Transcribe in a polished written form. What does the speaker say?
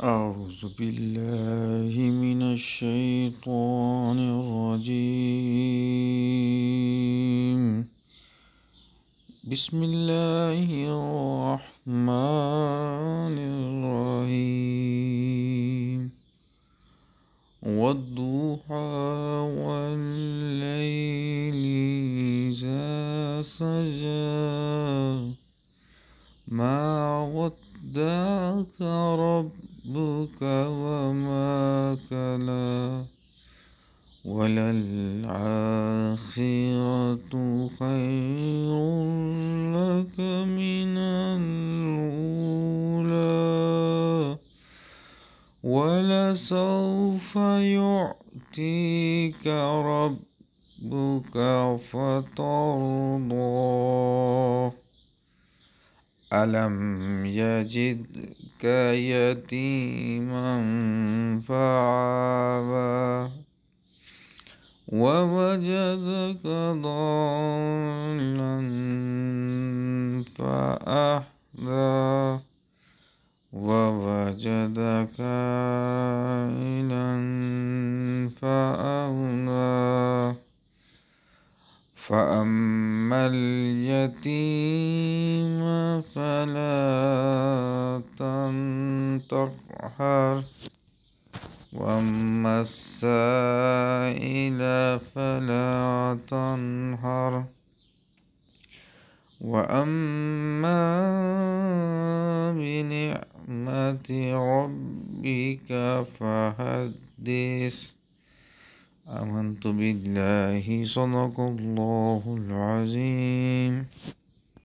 أعوذ بالله من الشيطان الرجيم. بسم الله الرحمن الرحيم. والضحى والليل إذا سجى ما ودعك ربك وما قلى وللآخرة خير لك من الأولى ولسوف يعطيك ربك فترضى ألم يجدك يتيما فآوى ووجدك ضالا فأهدى ووجدك عائلا فأغنى فأما اليتيم فلا تقهر وأما السائل فلا تنهر وأما بنعمة ربك فحدث. آمنت بالله صدق الله العظيم.